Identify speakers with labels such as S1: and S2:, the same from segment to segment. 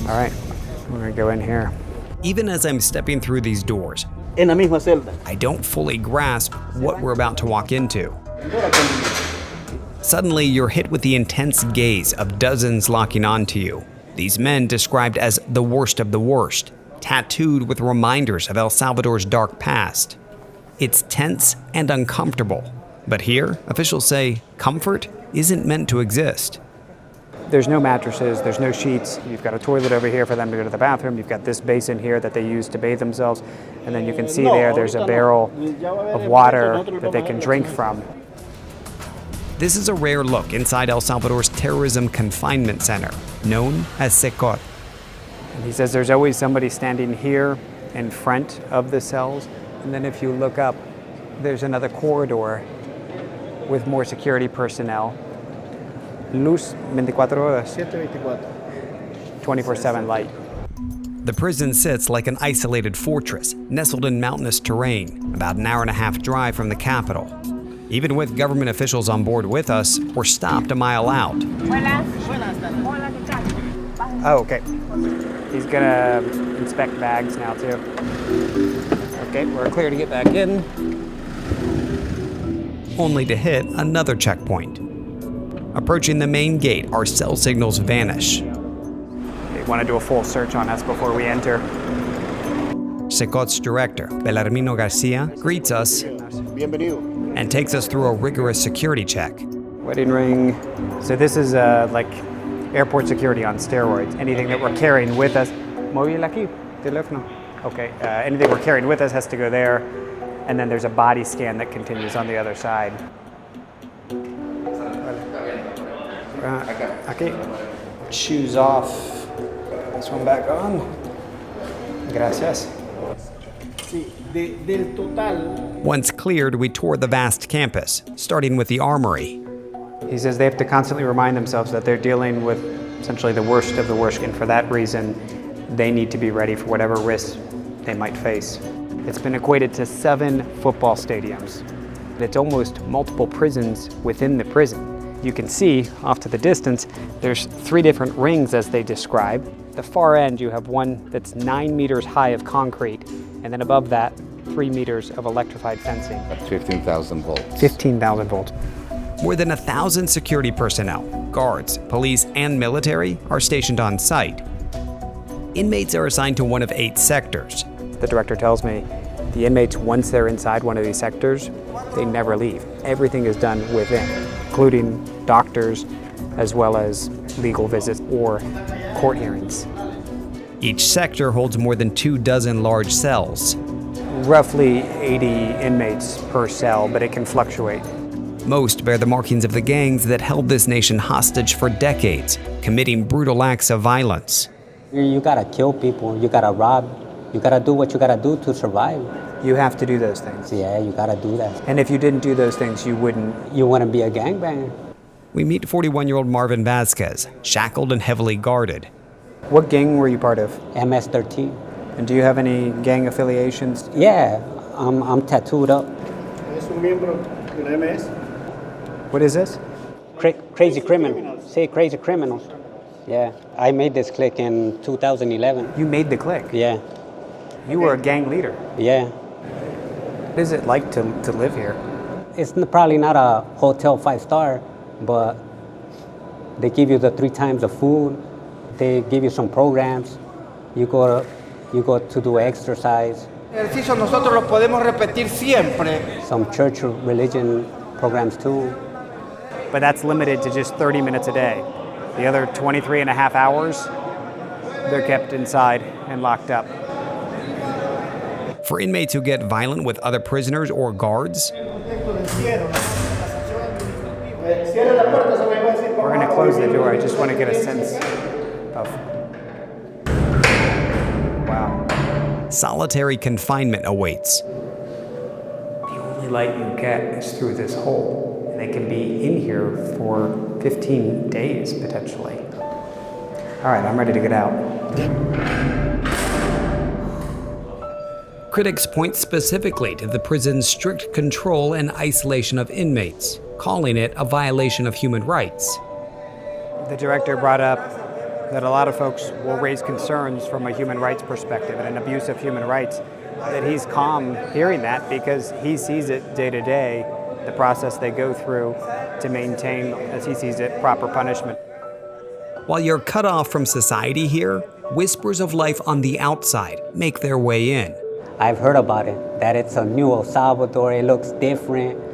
S1: All right, we're gonna go in here.
S2: Even as I'm stepping through these doors,
S3: En la misma celda.
S2: I don't fully grasp what we're about to walk into. Suddenly, you're hit with the intense gaze of dozens locking onto you. These men described as the worst of the worst, tattooed with reminders of El Salvador's dark past. It's tense and uncomfortable, but here, officials say comfort isn't meant to exist.
S1: There's no mattresses, there's no sheets. You've got a toilet over here for them to go to the bathroom. You've got this basin here that they use to bathe themselves. And then you can see there's a barrel of water that they can drink from.
S2: This is a rare look inside El Salvador's terrorism confinement center, known as SECOT.
S1: And he says there's always somebody standing here in front of the cells. And then if you look up, there's another corridor with more security personnel. Luz 24 horas. 24/7 light.
S2: The prison sits like an isolated fortress, nestled in mountainous terrain, about an hour-and-a-half drive from the capital. Even with government officials on board with us, we're stopped a mile out.
S1: Oh, okay. He's gonna inspect bags now too. Okay, we're clear to get back in.
S2: Only to hit another checkpoint. Approaching the main gate, our cell signals vanish.
S1: They want to do a full search on us before we enter.
S2: SECOT's director, Bellarmino Garcia, greets us and takes us through a rigorous security check.
S1: Wedding ring. So this is like airport security on steroids. Anything that we're carrying with us. Móvil aquí, teléfono. Okay, anything we're carrying with us has to go there. And then there's a body scan that continues on the other side. Okay, shoes off. This one back on. Gracias.
S2: Once cleared, we toured the vast campus, starting with the armory.
S1: He says they have to constantly remind themselves that they're dealing with essentially the worst of the worst, and for that reason, they need to be ready for whatever risks they might face. It's been equated to 7 football stadiums. It's almost multiple prisons within the prison. You can see off to the distance, there's 3 different rings as they describe. The far end, you have one that's 9 meters high of concrete, and then above that, 3 meters of electrified fencing.
S4: At 15,000 volts.
S1: 15,000 volts.
S2: More than 1,000 security personnel, guards, police, and military are stationed on site. Inmates are assigned to one of 8 sectors.
S1: The director tells me the inmates, once they're inside one of these sectors, they never leave. Everything is done within, including doctors, as well as legal visits or court hearings.
S2: Each sector holds more than 24 large cells.
S1: Roughly 80 inmates per cell, but it can fluctuate.
S2: Most bear the markings of the gangs that held this nation hostage for decades, committing brutal acts of violence.
S5: You gotta kill people, you gotta rob, you gotta do what you gotta do to survive.
S1: You have to do those things.
S5: Yeah, you gotta do that.
S1: And if you didn't do those things, you wouldn't.
S5: You wanna be a gangbanger.
S2: We meet 41-year-old Marvin Vasquez, shackled and heavily guarded.
S1: What gang were you part of?
S5: MS-13.
S1: And do you have any gang affiliations?
S5: Yeah, I'm tattooed up.
S1: What is this?
S5: Crazy criminals. Say crazy criminals. Yeah, I made this clique in 2011.
S1: You made the clique?
S5: Yeah.
S1: You were a gang leader?
S5: Yeah.
S1: What is it like to live here?
S5: It's probably not a hotel 5-star, but they give you the 3 times the food. They give you some programs. You go to do exercise.
S6: Ejercicio nosotros lo podemos repetir siempre.
S5: Some church religion programs too.
S1: But that's limited to just 30 minutes a day. The other 23 and a half hours, they're kept inside and locked up.
S2: For inmates who get violent with other prisoners or guards,
S1: we're going to close the door. I just want to get a sense of... Wow.
S2: solitary confinement awaits.
S1: The only light you get is through this hole. And they can be in here for 15 days, potentially. All right, I'm ready to get out.
S2: Critics point specifically to the prison's strict control and isolation of inmates, calling it a violation of human rights.
S1: The director brought up that a lot of folks will raise concerns from a human rights perspective and an abuse of human rights, that he's calm hearing that because he sees it day to day, the process they go through to maintain, as he sees it, proper punishment.
S2: While you're cut off from society here, whispers of life on the outside make their way in.
S5: I've heard about it, that it's a new El Salvador, it looks different.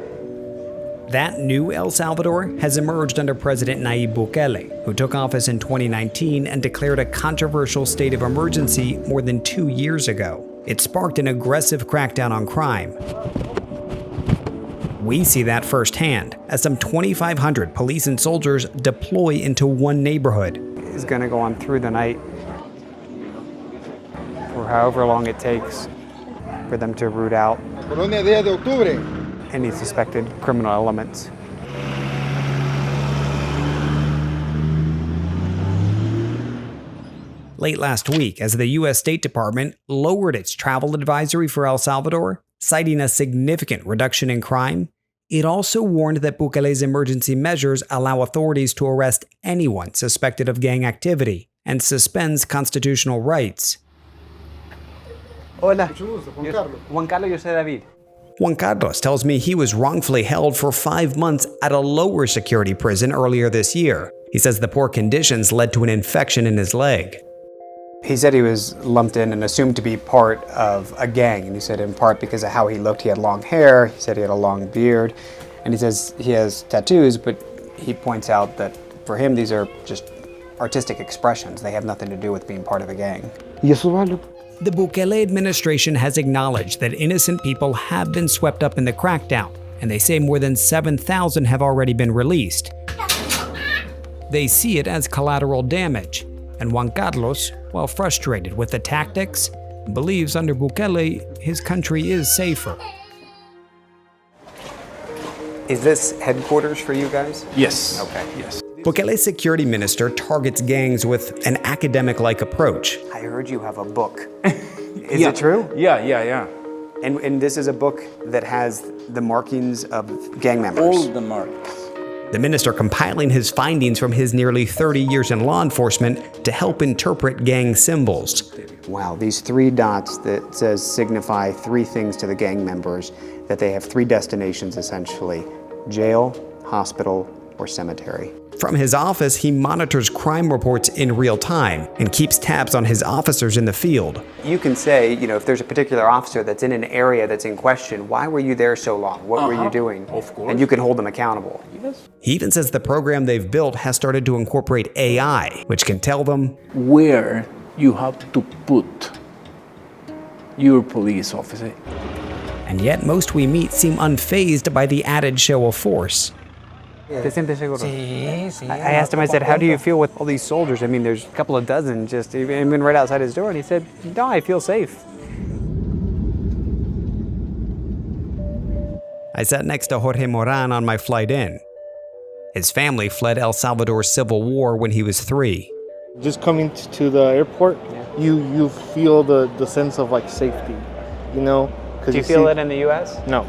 S2: That new El Salvador has emerged under President Nayib Bukele, who took office in 2019 and declared a controversial state of emergency more than 2 years ago. It sparked an aggressive crackdown on crime. We see that firsthand as some 2,500 police and soldiers deploy into one neighborhood.
S1: He's going to go on through the night for however long it takes for them to root out any suspected criminal elements.
S2: Late last week, as the U.S. State Department lowered its travel advisory for El Salvador, citing a significant reduction in crime, it also warned that Bukele's emergency measures allow authorities to arrest anyone suspected of gang activity and suspends constitutional rights.
S1: Hola. Juan Carlos, yo soy David.
S2: Juan Carlos tells me he was wrongfully held for 5 months at a lower security prison earlier this year. He says the poor conditions led to an infection in his leg.
S1: He said he was lumped in and assumed to be part of a gang, and he said in part because of how he looked. He had long hair, he said he had a long beard, and he says he has tattoos, but he points out that for him these are just artistic expressions. They have nothing to do with being part of a gang.
S6: Elsavaldo.
S2: The Bukele administration has acknowledged that innocent people have been swept up in the crackdown, and they say more than 7,000 have already been released. They see it as collateral damage, and Juan Carlos, while frustrated with the tactics, believes under Bukele his country is safer.
S1: Is this headquarters for you guys?
S3: Yes.
S1: Okay.
S3: Yes.
S2: Bukele's security minister targets gangs with an academic-like approach.
S1: I heard you have a book. Is it true?
S3: Yeah.
S1: And this is a book that has the markings of gang members.
S3: All the marks.
S2: The minister compiling his findings from his nearly 30 years in law enforcement to help interpret gang symbols.
S1: Wow, these 3 dots that says signify 3 things to the gang members, that they have 3 destinations essentially: jail, hospital, or cemetery.
S2: From his office, he monitors crime reports in real time and keeps tabs on his officers in the field.
S1: You can say, if there's a particular officer that's in an area that's in question, why were you there so long? What were you doing?
S3: Of course.
S1: And you can hold them accountable.
S3: Yes.
S2: He even says the program they've built has started to incorporate AI, which can tell them
S3: Where you have to put your police officer.
S2: and yet most we meet seem unfazed by the added show of force.
S1: ¿Te sientes seguro? I asked him, I said, how do you feel with all these soldiers? I mean, there's a couple of dozen just even right outside his door. And he said, no, I feel safe.
S2: I sat next to Jorge Moran on my flight in. His family fled El Salvador's civil war when he was 3.
S4: Just coming to the airport, you feel the sense of like safety,
S1: Do you feel it in the U.S.?
S4: No.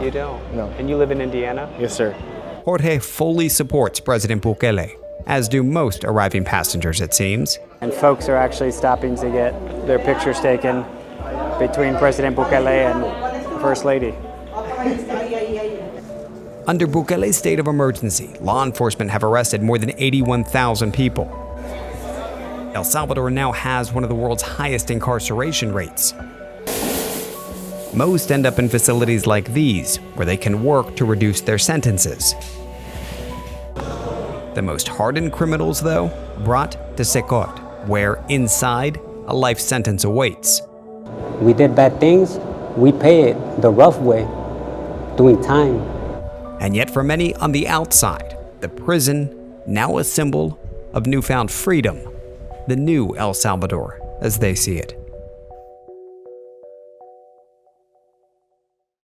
S1: You don't?
S4: No.
S1: And you live in Indiana?
S4: Yes, sir.
S2: Jorge fully supports President Bukele, as do most arriving passengers, it seems.
S1: And folks are actually stopping to get their pictures taken between President Bukele and the First Lady.
S2: Under Bukele's state of emergency, law enforcement have arrested more than 81,000 people. El Salvador now has one of the world's highest incarceration rates. Most end up in facilities like these, where they can work to reduce their sentences. The most hardened criminals, though, brought to Secot, where inside, a life sentence awaits.
S5: We did bad things, we pay it the rough way, doing time.
S2: And yet for many on the outside, the prison, now a symbol of newfound freedom, the new El Salvador, as they see it.